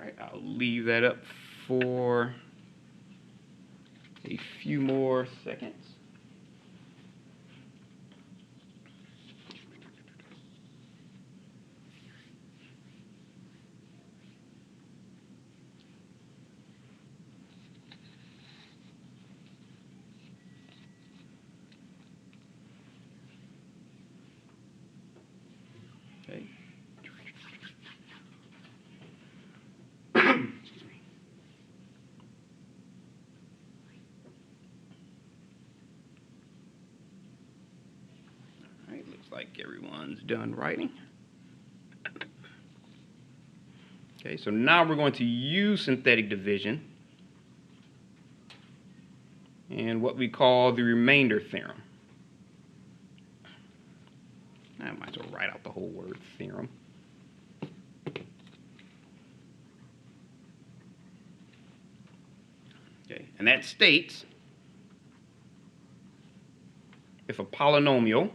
right, I'll leave that up for a few more seconds. Okay. Excuse me. All right, looks like everyone's done writing. Okay, so now we're going to use synthetic division and what we call the remainder theorem. I might as well write out the whole word theorem. Okay, and that states if a polynomial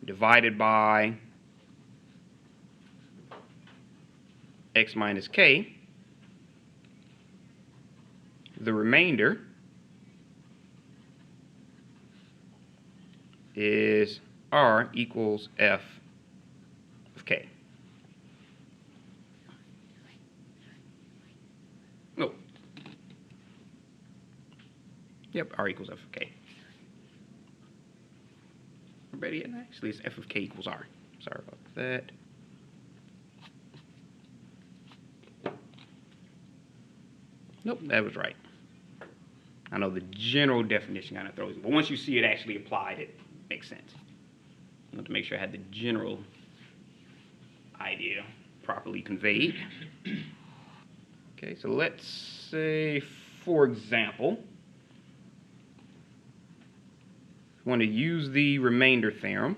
divided by x minus k, the remainder is r equals f of k. No. Yep, r equals f of k. Ready? Actually, it's f of k equals r. Sorry about that. Nope, that was right. I know the general definition kind of throws it, but once you see it actually applied, it makes sense. I want to make sure I had the general idea properly conveyed. Okay, so let's say, for example, we want to use the remainder theorem.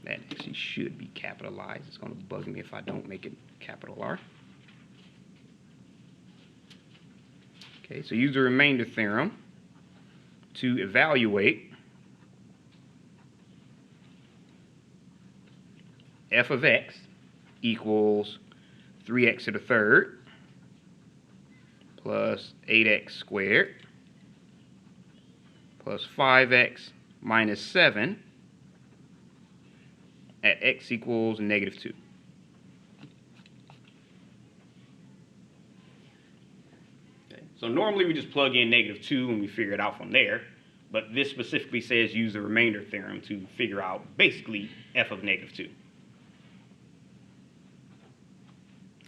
That actually should be capitalized. It's going to bug me if I don't make it capital R. Okay, so use the remainder theorem to evaluate f of x equals 3x to the third plus 8x squared plus 5x minus 7 at x equals negative 2. Okay. So normally we just plug in negative 2 and we figure it out from there, but this specifically says use the remainder theorem to figure out basically f of negative 2.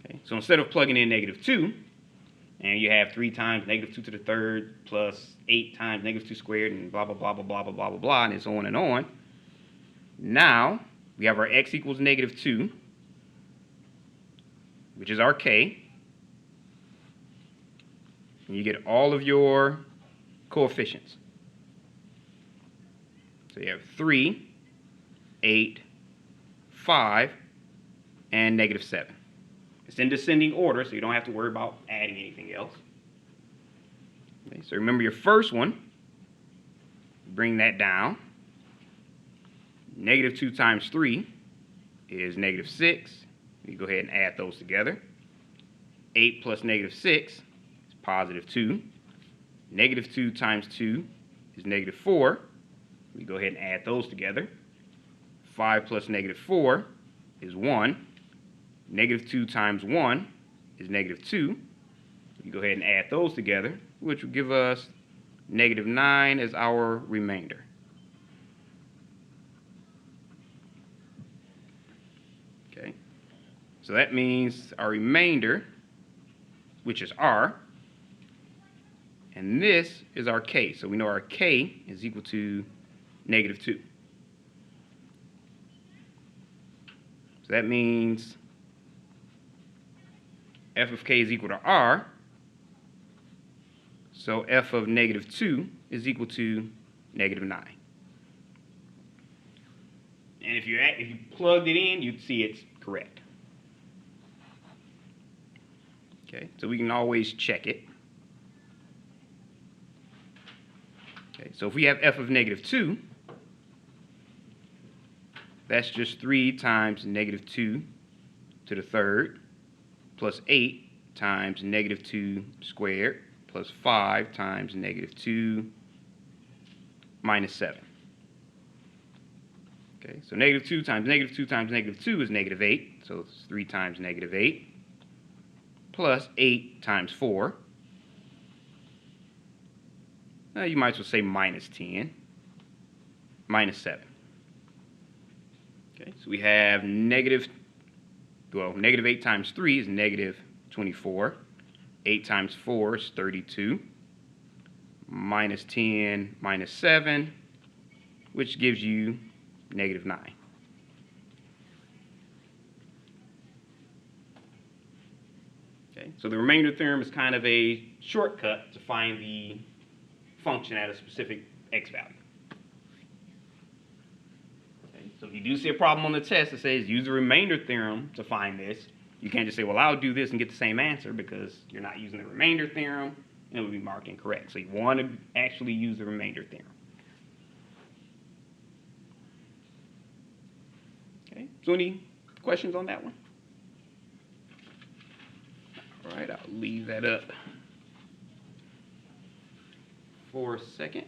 Okay. So instead of plugging in negative 2, and you have 3 times negative 2 to the third plus 8 times negative 2 squared and blah, blah, blah, blah, blah, blah, blah, blah, blah, and it's on and on. Now, we have our x equals negative 2, which is our k. And you get all of your coefficients. So you have 3, 8, 5, and negative 7. It's in descending order, so you don't have to worry about adding anything else. Okay, so remember your first one. Bring that down. Negative 2 times 3 is negative 6. You go ahead and add those together. 8 plus negative 6 is positive 2. Negative 2 times 2 is negative 4. We go ahead and add those together. 5 plus negative 4 is 1. Negative 2 times 1 is negative 2. You go ahead and add those together, which will give us negative 9 as our remainder. Okay, so that means our remainder, which is r, and this is our k. So we know our k is equal to negative 2. So that means f of k is equal to r. So f of negative 2 is equal to negative 9. And if you plugged it in, you'd see it's correct. Okay, so we can always check it. Okay, so if we have f of negative 2, That's just 3 times negative 2 to the third plus 8 times negative 2 squared plus 5 times negative 2 minus 7. Okay, so negative 2 times negative 2 times negative 2 is negative 8, so it's 3 times negative 8 plus 8 times 4. You might as well say minus 10 minus 7. Okay, so we have negative 8 times 3 is negative 24. 8 times 4 is 32. Minus 10 minus 7, which gives you negative 9. Okay, so the remainder theorem is kind of a shortcut to find the function at a specific x value. Okay, so if you do see a problem on the test that says use the remainder theorem to find this, you can't just say, well, I'll do this and get the same answer, because you're not using the remainder theorem and it will be marked incorrect. So you want to actually use the remainder theorem. Okay, so any questions on that one? All right, I'll leave that up for a second.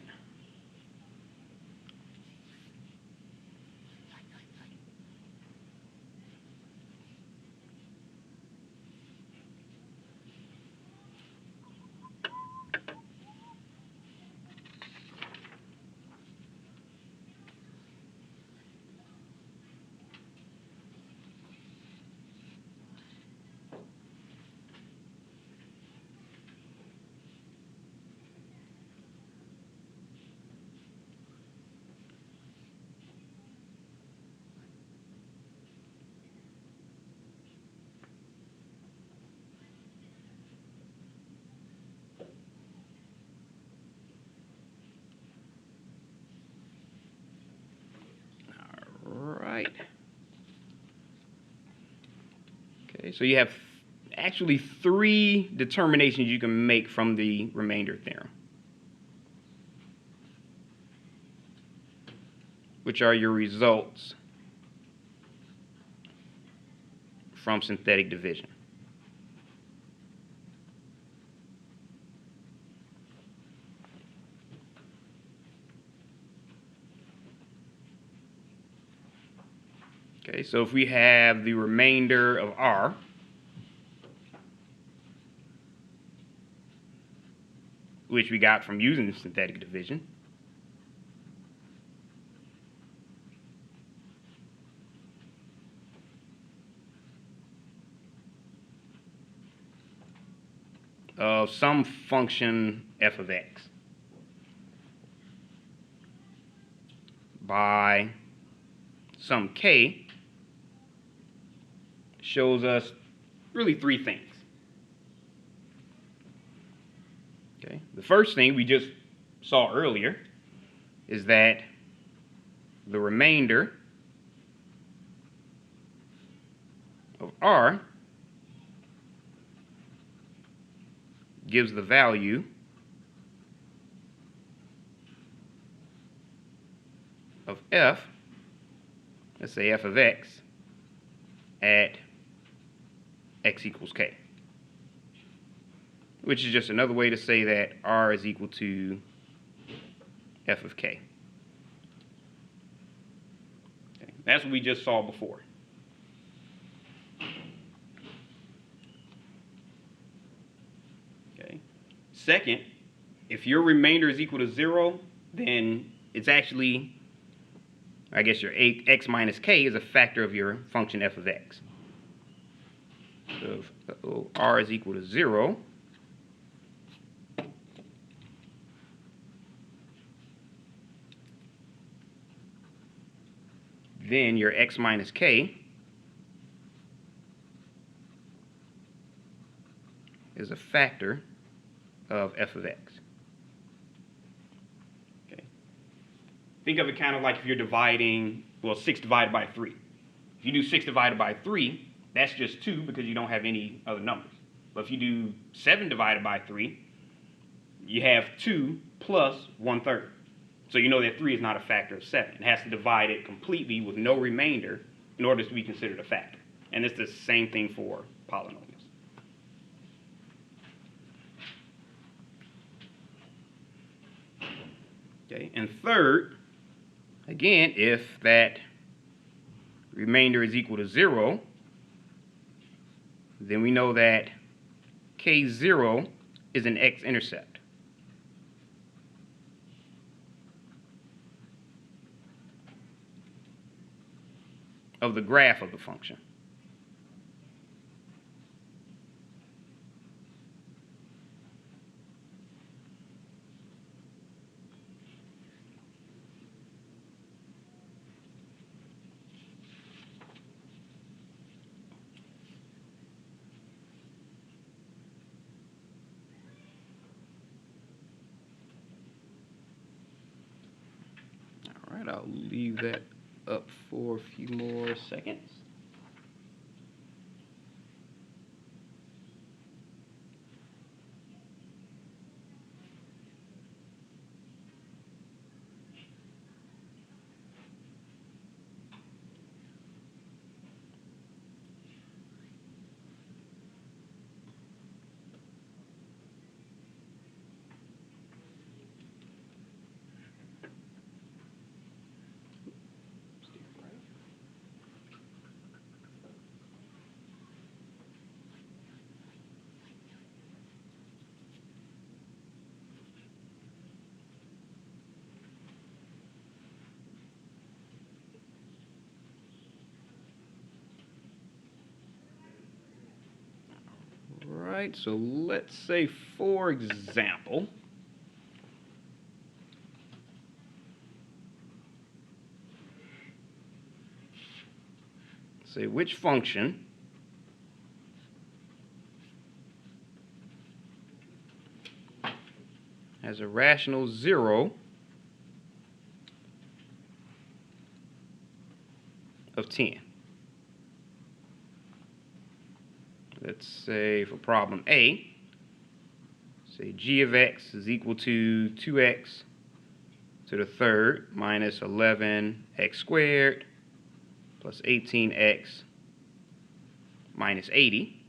Right. Okay, so you have actually 3 determinations you can make from the remainder theorem, which are your results from synthetic division. Okay, so if we have the remainder of R, which we got from using synthetic division, of some function f of x by some k, shows us really 3 things. Okay, the first thing we just saw earlier is that the remainder of R gives the value of f, let's say f of x, at x equals k, which is just another way to say that R is equal to f of k. Okay, that's what we just saw before. Okay. Second, if your remainder is equal to 0, then it's actually, I guess your x minus k is a factor of your function f of x. So if R is equal to 0, then your x minus k is a factor of f of x. Okay. Think of it kind of like if you're dividing, well, 6 divided by 3. If you do 6 divided by 3, that's just 2 because you don't have any other numbers. But if you do 7 divided by 3, you have 2 plus 1/3. So you know that 3 is not a factor of 7. It has to divide it completely with no remainder in order to be considered a factor. And it's the same thing for polynomials. Okay, and third, again, if that remainder is equal to 0, then we know that K0 is an x-intercept. Of the graph of the function. All right, I'll leave that up for a few more seconds. Right, so let's say, for example, say which function has a rational 0 of 10. Let's say for problem A, say g of x is equal to 2x to the third minus 11x squared plus 18x minus 80.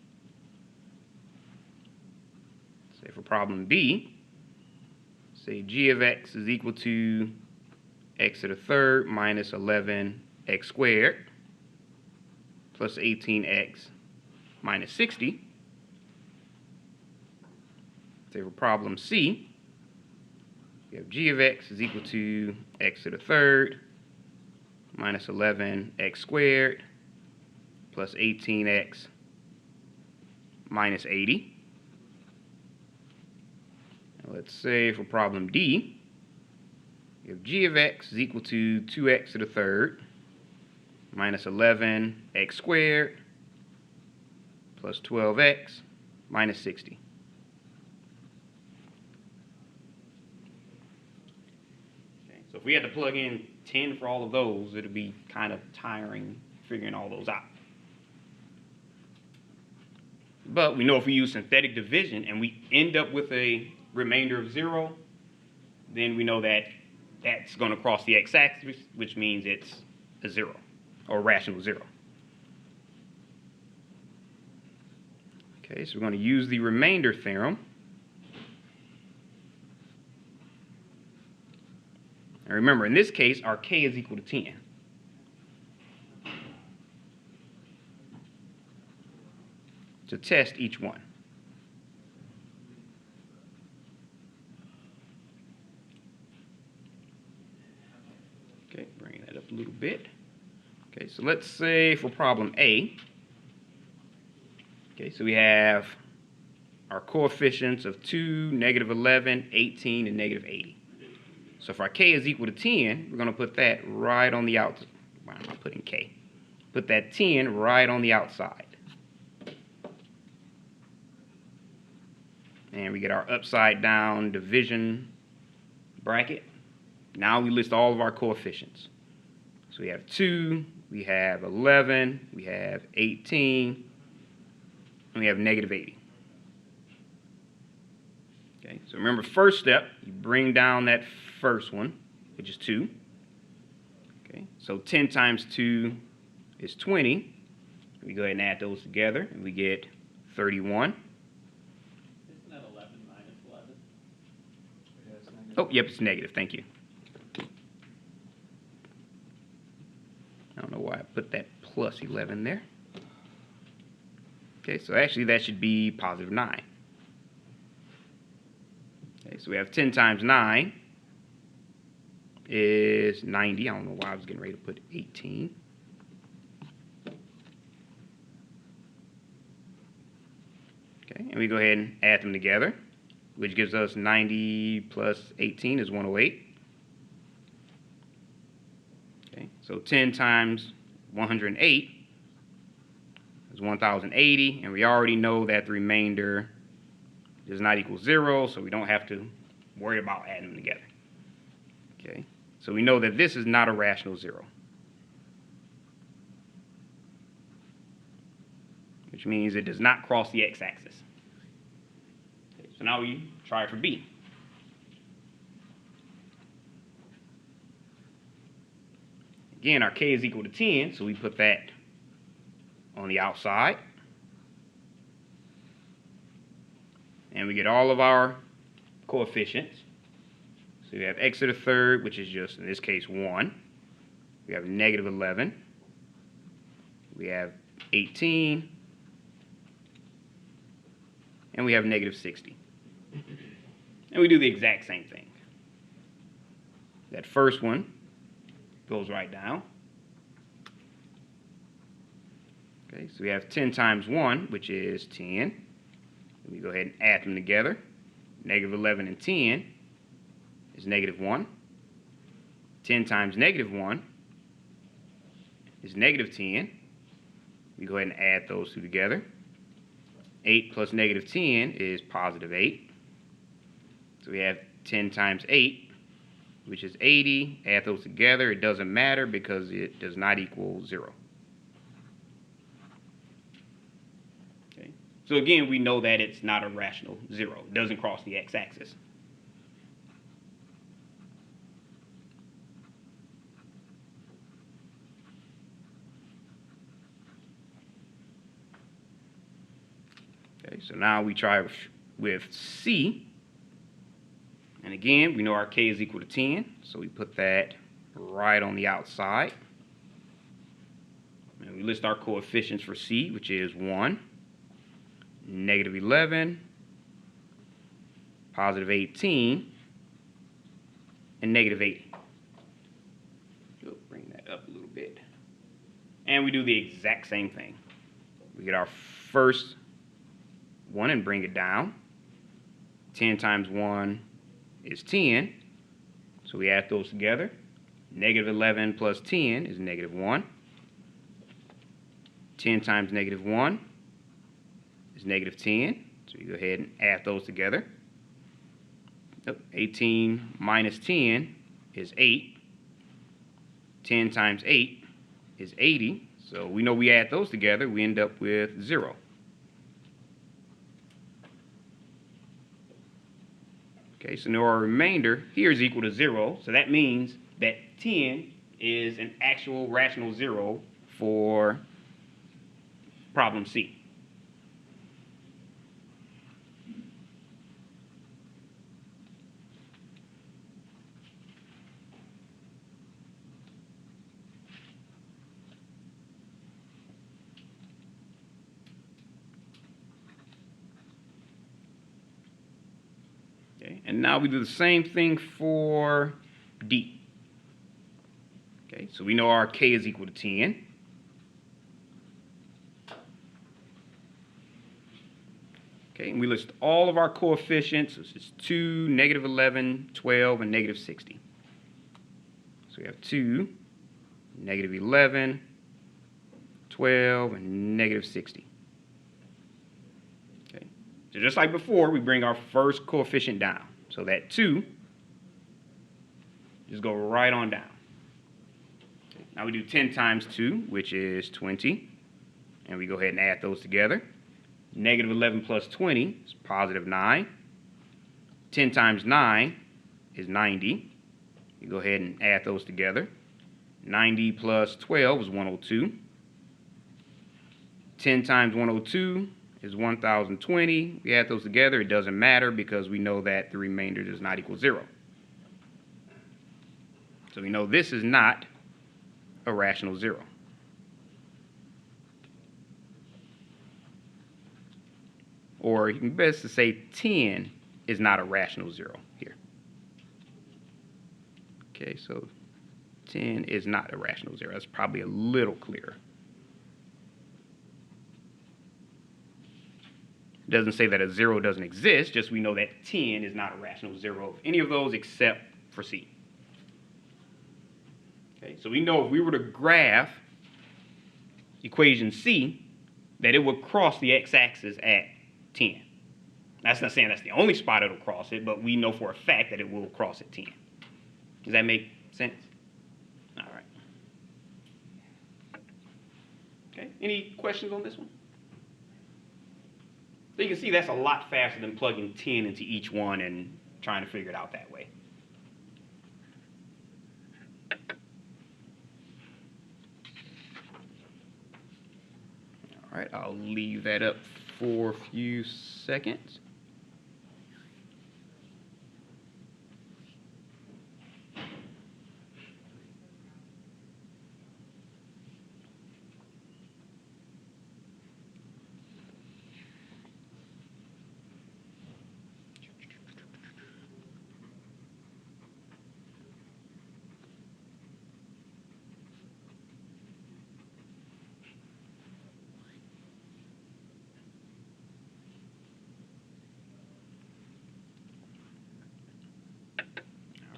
Say for problem B, say g of x is equal to x to the third minus 11x squared plus 18x minus 60. Say for problem C, you have g of x is equal to x to the third minus 11x squared plus 18x minus 80. Now let's say for problem D, you have g of x is equal to 2x to the third minus 11x squared plus 12x minus 60. Okay, so if we had to plug in 10 for all of those, it would be kind of tiring figuring all those out. But we know if we use synthetic division and we end up with a remainder of 0, then we know that that's going to cross the x-axis, which means it's a 0, or a rational 0. Okay, so we're going to use the remainder theorem. And remember, in this case, our k is equal to 10. To test each one. Okay, bring that up a little bit. Okay, so let's say for problem A, okay, so we have our coefficients of 2, negative 11, 18, and negative 80. So if our k is equal to 10, we're going to put that right on the outside. Why am I putting k? Put that 10 right on the outside. And we get our upside down division bracket. Now we list all of our coefficients. So we have 2, we have 11, we have 18, and we have negative 80. Okay, so remember, first step, you bring down that first one. which is 2. Okay, so 10 times 2 is 20. We go ahead and add those together, and we get 31. Isn't that 11 minus 11? Oh, yep, it's negative. Thank you. I don't know why I put that plus 11 there. Okay, so actually that should be positive 9. Okay, so we have 10 times 9 is 90. I don't know why I was getting ready to put 18. Okay, and we go ahead and add them together, which gives us 90 plus 18 is 108. Okay, so 10 times 108 is 1080, and we already know that the remainder does not equal 0, so we don't have to worry about adding them together. Okay, so we know that this is not a rational 0, which means it does not cross the x-axis. Okay, so now we try for b. Again, our k is equal to 10, so we put that on the outside. And we get all of our coefficients. So we have x to the third, which is just, in this case, 1. We have negative 11. We have 18. And we have negative 60. And we do the exact same thing. That first one goes right down. Okay, so we have 10 times 1, which is 10. We go ahead and add them together. Negative 11 and 10 is negative 1. 10 times negative 1 is negative 10. We go ahead and add those two together. 8 plus negative 10 is positive 8. So we have 10 times 8, which is 80. Add those together. It doesn't matter because it does not equal 0. Okay. So again, we know that it's not a rational 0. It doesn't cross the x-axis. Okay, so now we try with c. And again, we know our k is equal to 10, so we put that right on the outside. And we list our coefficients for c, which is 1, negative 11, positive 18, and negative 80. We'll bring that up a little bit. And we do the exact same thing. We get our first one and bring it down. 10 times 1 is 10. So we add those together. Negative 11 plus 10 is negative 1. 10 times negative 1 is negative 10. So you go ahead and add those together. 18 minus 10 is 8. 10 times 8 is 80. So we know we add those together, we end up with 0. Okay, so now our remainder here is equal to 0. So that means that 10 is an actual rational 0 for problem C. Okay, and now we do the same thing for D. Okay, so we know our K is equal to 10. Okay, and we list all of our coefficients. This is 2, negative 11, 12, and negative 60. So we have 2, negative 11, 12, and negative 60. Okay, so just like before, we bring our first coefficient down. So that 2, just go right on down. Okay, now we do 10 times 2, which is 20. And we go ahead and add those together. Negative 11 plus 20 is positive 9. 10 times 9 is 90. You go ahead and add those together. 90 plus 12 is 102. 10 times 102 is 1020. We add those together. It doesn't matter because we know that the remainder does not equal 0. So we know this is not a rational 0. Or you can best to say 10 is not a rational 0 here. Okay, so 10 is not a rational 0. That's probably a little clearer. It doesn't say that a 0 doesn't exist, just we know that 10 is not a rational 0 of any of those except for C. Okay, so we know if we were to graph equation C, that it would cross the x-axis at 10. That's not saying that's the only spot it'll cross it, but we know for a fact that it will cross at 10. Does that make sense? All right. Okay, any questions on this one? So you can see that's a lot faster than plugging 10 into each one and trying to figure it out that way. All right, I'll leave that up for a few seconds.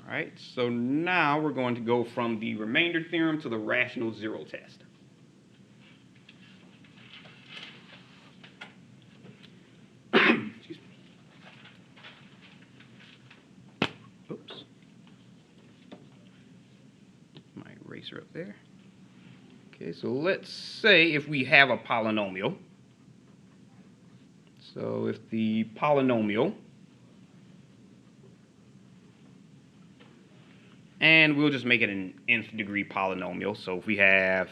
All right, so now we're going to go from the remainder theorem to the rational 0 test. Excuse me. Oops. My eraser up there. Okay, so let's say if we have a polynomial. So if the polynomial, and we'll just make it an nth degree polynomial. So if we have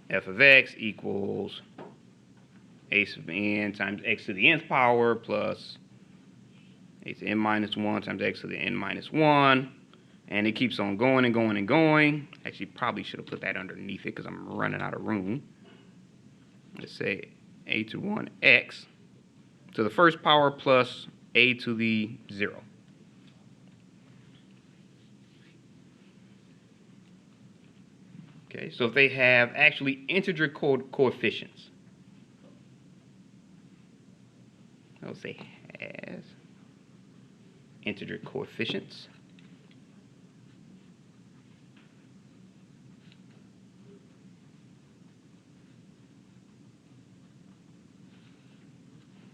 f of x equals a sub n times x to the nth power plus a to n minus 1 times x to the n minus 1. And it keeps on going and going and going. Actually, probably should have put that underneath it because I'm running out of room. Let's say a to 1x to the first power plus a to the 0. Okay, so if they have actually integer coefficients, I'll say has integer coefficients.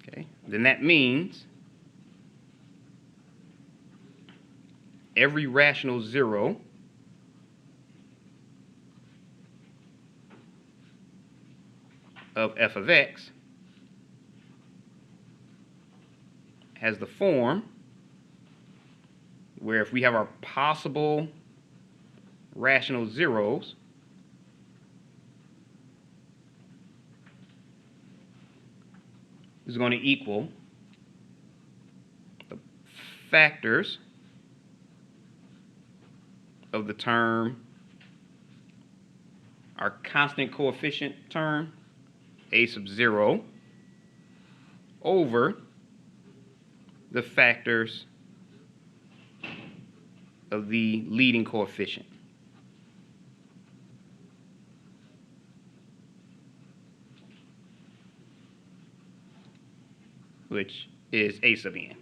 Okay, then that means every rational 0 of f of x has the form where if we have our possible rational zeros, is going to equal the factors of the term, our constant coefficient term, a sub 0, over the factors of the leading coefficient, which is a sub n.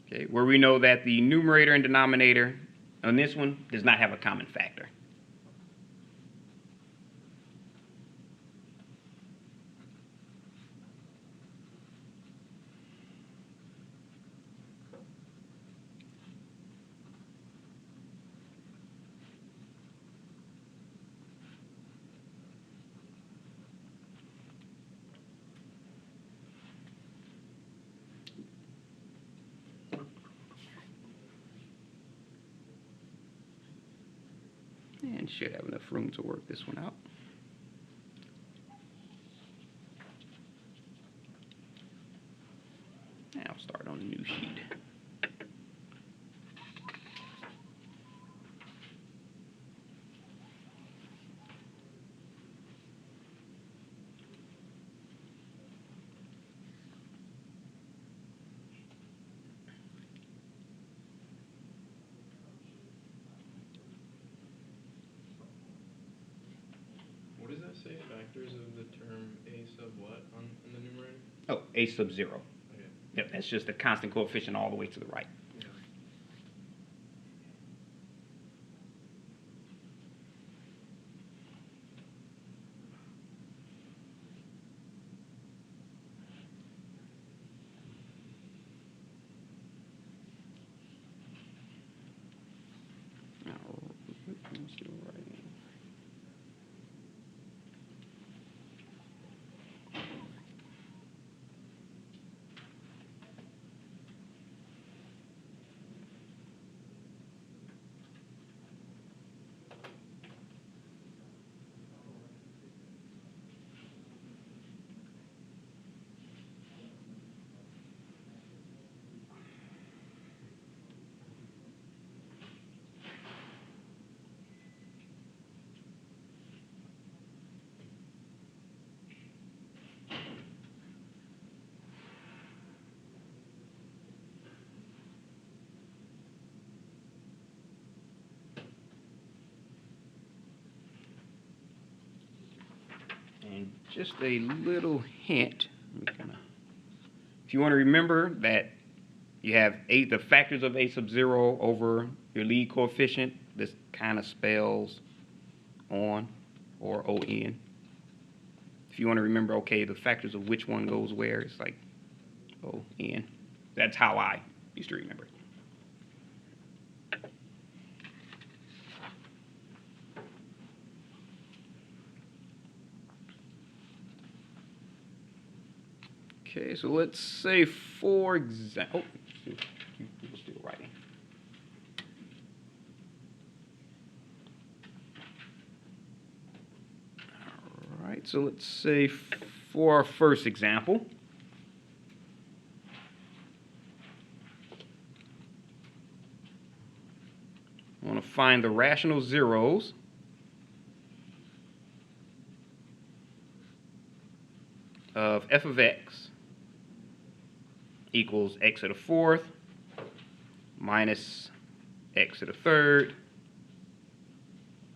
Okay, where we know that the numerator and denominator on this one does not have a common factor. and should have enough room to work this one out. Now I'll start on the new sheet. What does that say? Factors of the term a sub what on in the numerator? Oh, a sub 0. Okay. Yep, that's just a constant coefficient all the way to the right. Yeah. I'm still writing. And just a little hint, if you want to remember that you have the factors of a sub 0 over your lead coefficient, this kind of spells on or on. If you want to remember, okay, the factors of which one goes where, it's like on. That's how I used to remember it. Okay, so let's say, for example, people still writing. All right, so let's say for our first example, I want to find the rational zeros of f of x equals x to the fourth minus x to the third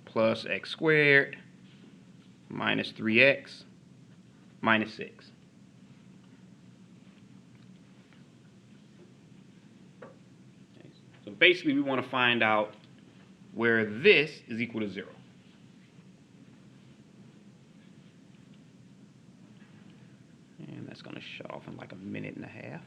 plus x squared minus 3x minus 6. So basically we want to find out where this is equal to 0. And that's going to shut off in like a minute and a half.